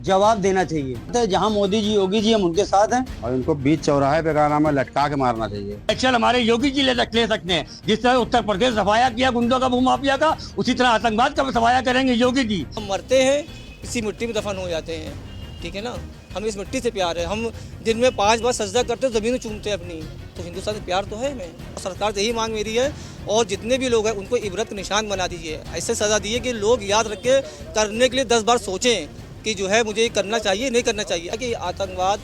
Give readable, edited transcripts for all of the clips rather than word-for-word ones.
जवाब देना चाहिए। तो जहां मोदी जी योगी जी हम उनके साथ हैं और इनको बीच चौराहे पे गाना में लटका के मारना चाहिए। एक्शन हमारे योगी जी ले सकते हैं। जिस तरह उत्तर प्रदेश सफाया किया गुंडों का भूमाफिया का, उसी तरह आतंकवाद का सफाया करेंगे योगी जी। हम मरते हैं इसी मिट्टी में दफन हो जाते हैं, ठीक है ना। हमें इस मिट्टी से प्यार है। हम दिन में 5 बार सजदा करते हैं, ज़मीन चूमते हैं अपनी। तो हिंदुस्तान से प्यार तो है हमें। सरकार से यही मांग मेरी है, और जितने भी लोग हैं उनको इबरत का निशान बना दीजिए। ऐसे सज़ा दिए कि लोग याद रख के करने के लिए 10 बार सोचें कि जो है मुझे ये करना चाहिए नहीं करना चाहिए। कि आतंकवाद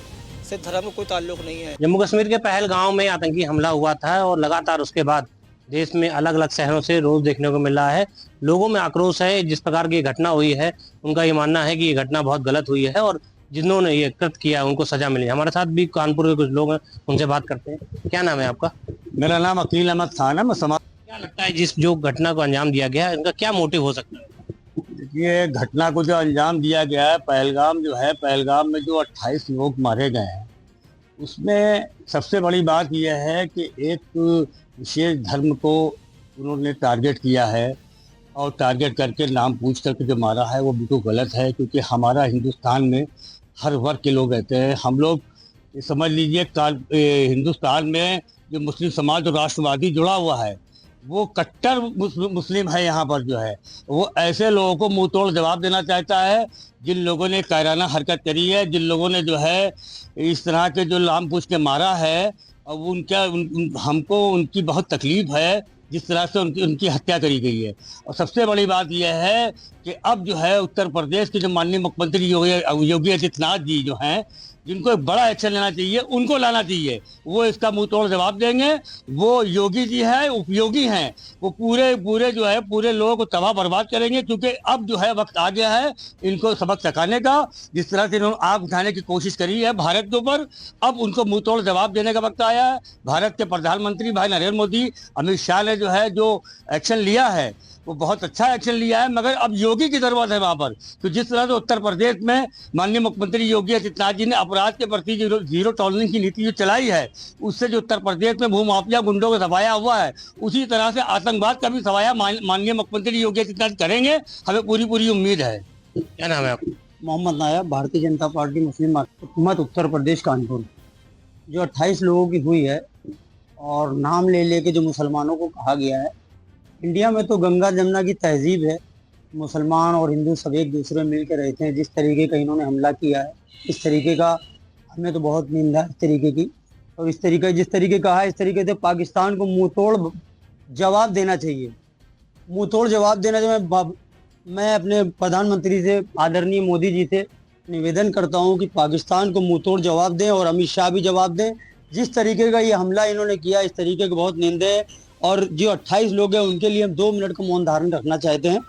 से धर्म में कोई ताल्लुक नहीं है। जम्मू कश्मीर के पहलगांव में आतंकी हमला हुआ था और लगातार उसके बाद देश में अलग अलग शहरों से रोज देखने को मिल रहा है। लोगों में आक्रोश है। जिस प्रकार की घटना हुई है उनका ये मानना है कि ये घटना बहुत गलत हुई है और जिन्होंने ये कृत्य किया उनको सजा मिली। हमारे साथ भी कानपुर के कुछ लोग हैं, उनसे बात करते हैं। क्या नाम है आपका? मेरा नाम अकील अहमद खान है। मैं समाज क्या लगता है जिस जो घटना को अंजाम दिया गया इनका क्या मोटिव हो सकता है? ये घटना को जो अंजाम दिया गया है, पहलगाम में जो 28 लोग मारे गए हैं, उसमें सबसे बड़ी बात यह है कि एक विशेष धर्म को उन्होंने टारगेट किया है, और टारगेट करके नाम पूछ करके जो मारा है वो बिल्कुल गलत है। क्योंकि हमारा हिंदुस्तान में हर वर्ग के लोग रहते हैं। हम लोग समझ लीजिए हिंदुस्तान में जो मुस्लिम समाज और राष्ट्रवादी जुड़ा हुआ है वो कट्टर मुस्लिम है। यहाँ पर जो है वो ऐसे लोगों को मुंह तोड़ जवाब देना चाहता है जिन लोगों ने कायराना हरकत करी है, जिन लोगों ने जो है इस तरह के जो नाम पूछ के मारा है। और हमको उनकी बहुत तकलीफ है जिस तरह से उनकी हत्या करी गई है। और सबसे बड़ी बात यह है कि अब जो है उत्तर प्रदेश के जो माननीय मुख्यमंत्री योगी आदित्यनाथ जी जो हैं, जिनको एक बड़ा एक्शन लेना चाहिए, उनको लाना चाहिए। वो इसका मुंह तोड़ जवाब देंगे। वो योगी जी हैं, उपयोगी हैं। वो पूरे जो है पूरे लोगों को तबाह बर्बाद करेंगे। क्योंकि अब जो है वक्त आ गया है इनको सबक सिखाने का। जिस तरह से इन्होंने आग उठाने की कोशिश करी है भारत के ऊपर, अब उनको मुंह तोड़ जवाब देने का वक्त आया है। भारत के प्रधानमंत्री भाई नरेंद्र मोदी, अमित शाह ने जो है जो एक्शन लिया है वो बहुत अच्छा एक्शन लिया है, मगर अब योगी की जरूरत है वहाँ पर। तो जिस तरह से उत्तर प्रदेश में माननीय मुख्यमंत्री योगी आदित्यनाथ जी ने अपराध के प्रति जीरो टॉलरेंस की नीति जो चलाई है, उससे जो उत्तर प्रदेश में भूमाफिया गुंडों का सफाया हुआ है, उसी तरह से आतंकवाद का भी सफाया माननीय मुख्यमंत्री योगी आदित्यनाथ करेंगे। हमें पूरी उम्मीद है। क्या नाम है आपका? मोहम्मद नायब, भारतीय जनता पार्टी मुस्लिम हुकूमत उत्तर प्रदेश कानपुर। जो 28 लोगों की हुई है और नाम ले लेके जो मुसलमानों को कहा गया है, इंडिया में तो गंगा जमुना की तहजीब है। मुसलमान और हिंदू सब एक दूसरे में मिलकर रहते हैं। जिस तरीके का इन्होंने हमला किया है, इस तरीके का हमें तो बहुत निंदा है इस तरीके की। और इस तरीके जिस तरीके कहा है, इस तरीके से पाकिस्तान को मुंह तोड़ जवाब देना चाहिए। मुंह तोड़ जवाब देना चाहिए। मैं अपने प्रधानमंत्री से, आदरणीय मोदी जी से निवेदन करता हूं कि पाकिस्तान को मुंह तोड़ जवाब दें और अमित शाह भी जवाब दें। जिस तरीके का ये हमला इन्होंने किया, इस तरीके के बहुत निंदे है। और जो 28 लोग हैं उनके लिए हम 2 मिनट का मौन धारण रखना चाहते हैं।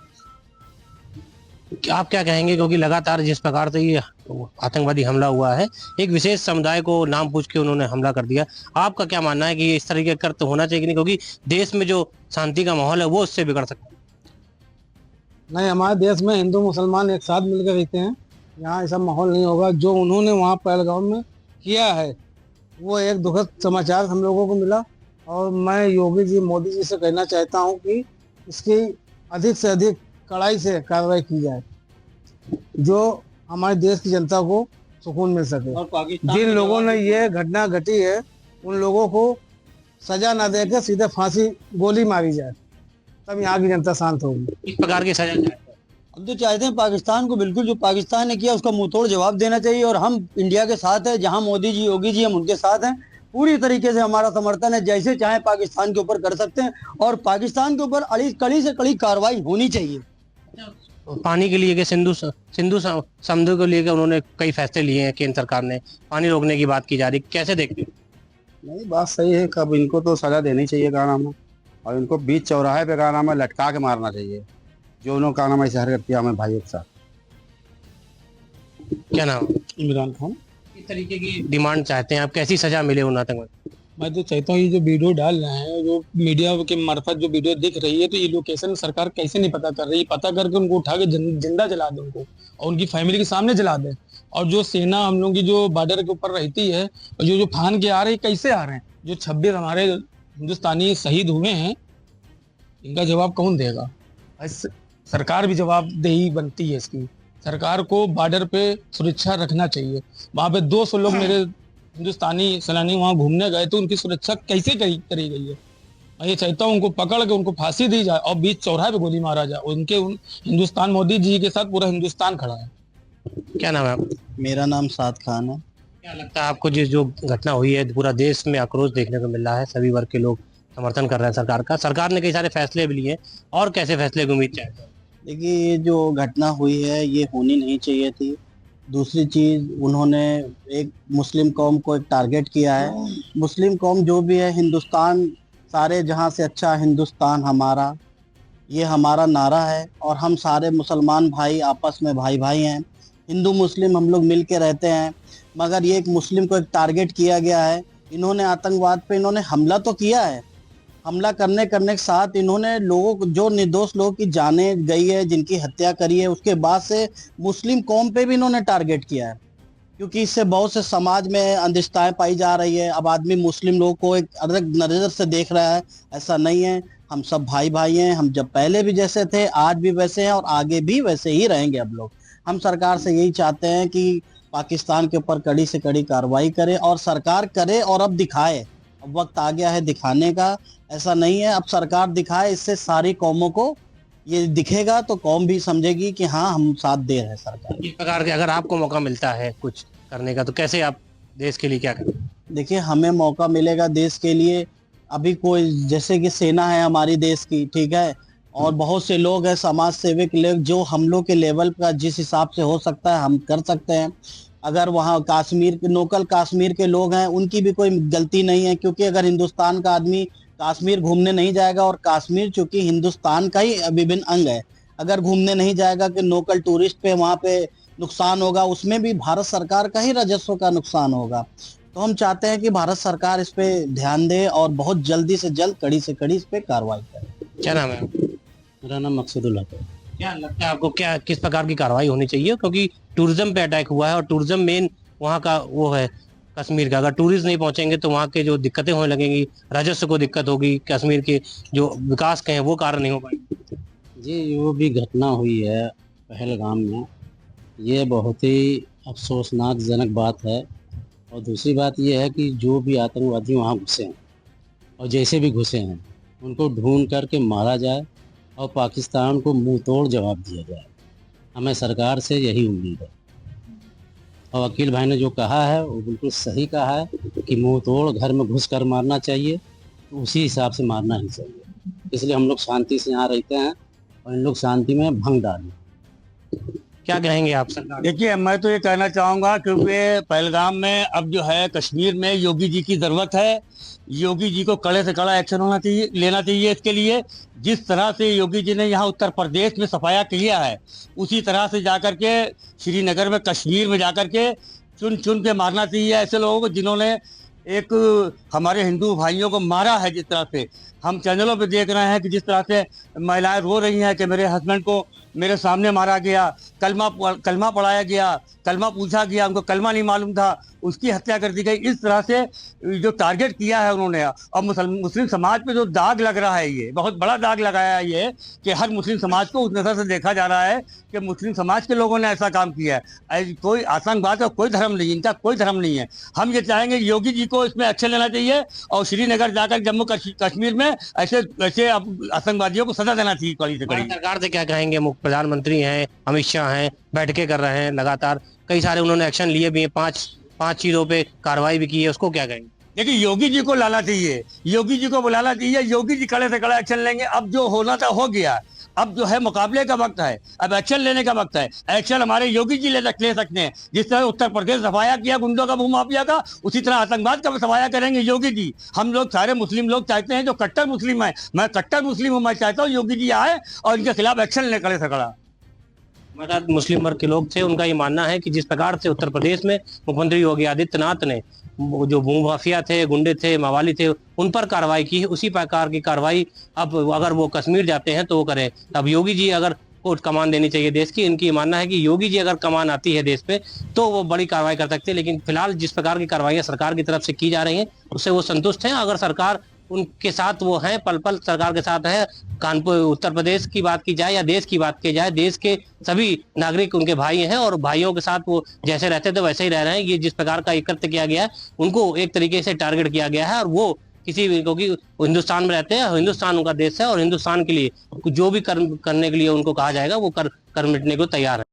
आप क्या कहेंगे, क्योंकि लगातार जिस प्रकार से ये आतंकवादी हमला हुआ है, एक विशेष समुदाय को नाम पूछ के उन्होंने हमला कर दिया, आपका क्या मानना है कि इस तरीके का कृत्य होना चाहिए कि नहीं? क्योंकि देश में जो शांति का माहौल है वो उससे बिगड़ सकता है। नहीं, हमारे देश में हिंदू मुसलमान एक साथ मिलकर रहते हैं। यहाँ ऐसा माहौल नहीं होगा। जो उन्होंने वहाँ पहलगाम में किया है वो एक दुखद समाचार हम लोगों को मिला। और मैं योगी जी, मोदी जी से कहना चाहता हूँ कि इसकी अधिक से अधिक कड़ाई से कार्रवाई की जाए, जो हमारे देश की जनता को सुकून मिल सके। और जिन लोगों ने ये घटना घटी है उन लोगों को सजा ना देकर सीधे फांसी गोली मारी जाए, तब यहाँ की जनता शांत होगी। इस प्रकार की सजा हम तो चाहते हैं पाकिस्तान को, बिल्कुल जो पाकिस्तान ने किया उसका मुंह तोड़ जवाब देना चाहिए। और हम इंडिया के साथ हैं। जहां मोदी जी योगी जी हम उनके साथ हैं। पूरी तरीके से हमारा समर्थन है। जैसे चाहे पाकिस्तान के ऊपर कर सकते हैं और पाकिस्तान के ऊपर कड़ी से कड़ी कार्रवाई होनी चाहिए। पानी के लिए कि सिंधु समुद्र को लेकर उन्होंने कई फैसले लिए हैं। केंद्र सरकार ने पानी रोकने की बात की जा रही, कैसे देखते हैं? नहीं, बात सही है। कब इनको तो सजा देनी चाहिए गाना में, और इनको बीच चौराहे पे गाना में लटका के मारना चाहिए। जो उन्होंने कहा नाम ऐसे हरकत किया हमें भाइयों के साथ। क्या नाम? इमरान खान। किस तरीके की डिमांड चाहते हैं आप? कैसी सजा मिले उन आतंकवादी? मैं तो चाहता हूँ ये जो वीडियो डाल रहे हैं, जो मीडिया के मार्फत जो वीडियो दिख रही है, तो ये लोकेशन सरकार कैसे नहीं पता कर रही? पता करके उनको उठा के जिंदा जला दे उनको, और उनकी फैमिली के सामने जला दे। और जो सेना हम लोग की जो बॉर्डर के ऊपर रहती है, और जो फान के आ रहे हैं, कैसे आ रहे हैं? जो 26 हमारे हिंदुस्तानी शहीद हुए हैं, इनका जवाब कौन देगा? सरकार भी जवाबदेही बनती है इसकी। सरकार को बॉर्डर पे सुरक्षा रखना चाहिए। वहाँ पे 200 लोग मेरे हिंदुस्तानी सैलानी वहाँ घूमने गए तो उनकी सुरक्षा कैसे करी गई है। मैं ये चाहता हूँ उनको पकड़ के उनको फांसी दी जाए और बीच चौराहे पे गोली मारा जाए। हिंदुस्तान, मोदी जी के साथ पूरा हिंदुस्तान खड़ा है। क्या नाम है आपका? मेरा नाम साद खान है। क्या लगता है आपको, जो घटना हुई है, पूरा देश में आक्रोश देखने को मिल रहा है, सभी वर्ग के लोग समर्थन कर रहे हैं सरकार का, सरकार ने कई सारे फैसले भी लिए, और कैसे फैसले की उम्मीद चाहते हैं? देखिए, ये जो घटना हुई है ये होनी नहीं चाहिए थी। दूसरी चीज, उन्होंने एक मुस्लिम कौम को एक टारगेट किया है। मुस्लिम कौम जो भी है, हिंदुस्तान सारे जहां से अच्छा हिंदुस्तान हमारा, ये हमारा नारा है। और हम सारे मुसलमान भाई आपस में भाई भाई हैं, हिंदू मुस्लिम हम लोग मिल के रहते हैं। मगर ये एक मुस्लिम को एक टारगेट किया गया है। इन्होंने आतंकवाद पे इन्होंने हमला तो किया है। हमला करने के साथ इन्होंने लोगों को, जो निर्दोष लोगों की जानें गई है, जिनकी हत्या करी है, उसके बाद से मुस्लिम कौम पे भी इन्होंने टारगेट किया है। क्योंकि इससे बहुत से समाज में अनिश्चितताएं पाई जा रही है। अब आदमी मुस्लिम लोग को एक अलग नज़र से देख रहा है। ऐसा नहीं है, हम सब भाई भाई हैं। हम जब पहले भी जैसे थे, आज भी वैसे हैं और आगे भी वैसे ही रहेंगे। अब लोग, हम सरकार से यही चाहते हैं कि पाकिस्तान के ऊपर कड़ी से कड़ी कार्रवाई करे, और सरकार करे और अब दिखाए। अब वक्त आ गया है दिखाने का। ऐसा नहीं है, अब सरकार दिखाए, इससे सारी कौमों को ये दिखेगा तो कौम भी समझेगी कि हाँ, हम साथ दे रहे हैं सरकार। इस प्रकार के अगर आपको मौका मिलता है कुछ करने का, तो कैसे आप देश के लिए क्या करें? देखिए, हमें मौका मिलेगा देश के लिए। अभी कोई, जैसे कि सेना है हमारी देश की, ठीक है, और बहुत से लोग हैं समाज सेवक लोग, जो हम लोग के लेवल का जिस हिसाब से हो सकता है हम कर सकते हैं। अगर वहाँ कश्मीर के लोकल कश्मीर के लोग हैं, उनकी भी कोई गलती नहीं है। क्योंकि अगर हिंदुस्तान का आदमी कश्मीर घूमने नहीं जाएगा, और कश्मीर चूंकि हिंदुस्तान का ही अभिन्न अंग है, अगर घूमने नहीं जाएगा कि लोकल टूरिस्ट पे वहाँ पे नुकसान होगा, उसमें भी भारत सरकार का ही राजस्व का नुकसान होगा। तो हम चाहते हैं कि भारत सरकार इस पे ध्यान दे और बहुत जल्दी से जल्द, कड़ी से कड़ी इस पे कार्रवाई करे। क्या नाम है? मेरा नाम मकसूदुल हक है। क्या लगता है आपको, क्या किस प्रकार की कार्रवाई होनी चाहिए? क्योंकि टूरिज्म पे अटैक हुआ है, और टूरिज्म मेन वहाँ का वो है कश्मीर का। अगर टूरिस्ट नहीं पहुंचेंगे तो वहाँ के जो दिक्कतें होने लगेंगी, राजस्व को दिक्कत होगी, कश्मीर के जो विकास के हैं वो कार्य नहीं हो पाएंगे। जी, वो भी घटना हुई है पहलगाम में, ये बहुत ही अफसोसनाक जनक बात है। और दूसरी बात ये है कि जो भी आतंकवादी वहाँ घुसे हैं और जैसे भी घुसे हैं, उनको ढूंढ करके मारा जाए और पाकिस्तान को मुंह तोड़ जवाब दिया जाए। हमें सरकार से यही उम्मीद है। और वकील भाई ने जो कहा है वो बिल्कुल सही कहा है कि मुंह तोड़ घर में घुस कर मारना चाहिए, तो उसी हिसाब से मारना ही चाहिए। इसलिए हम लोग शांति से यहाँ रहते हैं और इन लोग शांति में भंग डालें। क्या कहेंगे आप सरकार? देखिए, मैं तो ये कहना चाहूँगा, क्योंकि पहलगाम में अब जो है कश्मीर में योगी जी की ज़रूरत है। योगी जी को कड़े से कड़ा एक्शन होना चाहिए, लेना चाहिए इसके लिए। जिस तरह से योगी जी ने यहाँ उत्तर प्रदेश में सफाया किया है, उसी तरह से जाकर के श्रीनगर में, कश्मीर में जाकर के चुन चुन के मारना चाहिए ऐसे लोगों को जिन्होंने एक हमारे हिंदू भाइयों को मारा है। जिस तरह से हम चैनलों पे देख रहे हैं कि जिस तरह से महिलाएं रो रही हैं कि मेरे हस्बैंड को मेरे सामने मारा गया, कलमा पढ़ाया गया, कलमा पूछा गया, उनको कलमा नहीं मालूम था, उसकी हत्या कर दी गई। इस तरह से जो टारगेट किया है उन्होंने, और मुस्लिम समाज पे जो दाग लग रहा है, ये बहुत बड़ा दाग लगाया है ये, कि हर मुस्लिम समाज को उस नज़र से देखा जा रहा है कि मुस्लिम समाज के लोगों ने ऐसा काम किया है। कोई आतंकवाद का कोई धर्म नहीं, इनका कोई धर्म नहीं है। हम ये चाहेंगे योगी जी को इसमें एक्शन लेना चाहिए, और श्रीनगर जाकर जम्मू कश्मीर में ऐसे ऐसे आतंकवादियों को सजा देना चाहिए कड़ी से कड़ी। सरकार से क्या कहेंगे? प्रधानमंत्री हैं, अमित शाह हैं, बैठकें कर रहे हैं लगातार, कई सारे उन्होंने एक्शन लिए भी हैं, पांच चीजों पे कार्रवाई भी की है, उसको क्या कहेंगे? देखिए, योगी जी को लाना चाहिए, योगी जी को बुलाना चाहिए, योगी जी कड़े से कड़ा एक्शन लेंगे। अब जो होना था हो गया, अब जो है मुकाबले का वक्त है, अब एक्शन लेने का वक्त है। एक्शन हमारे योगी जी ले सकते हैं। जिस तरह उत्तर प्रदेश सफाया किया गुंडों का, भूमाफिया का, उसी तरह आतंकवाद का सफाया करेंगे योगी जी। हम लोग सारे मुस्लिम लोग चाहते हैं, जो कट्टर मुस्लिम है, मैं कट्टर मुस्लिम हूँ, मैं चाहता हूँ योगी जी आए और इनके खिलाफ एक्शन ले कड़े से कड़ा। हमारे मुस्लिम वर्ग के लोग थे, उनका ये मानना है कि जिस प्रकार से उत्तर प्रदेश में मुख्यमंत्री योगी आदित्यनाथ ने जो भूमाफिया थे, गुंडे थे, मवाली थे, उन पर कार्रवाई की है, उसी प्रकार की कार्रवाई अब अगर वो कश्मीर जाते हैं तो वो करें। अब योगी जी अगर को कमान देनी चाहिए देश की, इनकी मानना है कि योगी जी अगर कमान आती है देश पे तो वो बड़ी कार्रवाई कर सकते हैं। लेकिन फिलहाल जिस प्रकार की कार्रवाई सरकार की तरफ से की जा रही है उससे वो संतुष्ट हैं। अगर सरकार उनके साथ वो हैं, पल पल सरकार के साथ है। कानपुर उत्तर प्रदेश की बात की जाए या देश की बात की जाए, देश के सभी नागरिक उनके भाई हैं और भाइयों के साथ वो जैसे रहते थे वैसे ही रह रहे हैं। ये जिस प्रकार का एकत्र किया गया है, उनको एक तरीके से टारगेट किया गया है और वो क्योंकि हिंदुस्तान में रहते हैं, हिंदुस्तान उनका देश है और हिंदुस्तान के लिए जो भी कर्म करने के लिए उनको कहा जाएगा वो कर मिटने को तैयार है।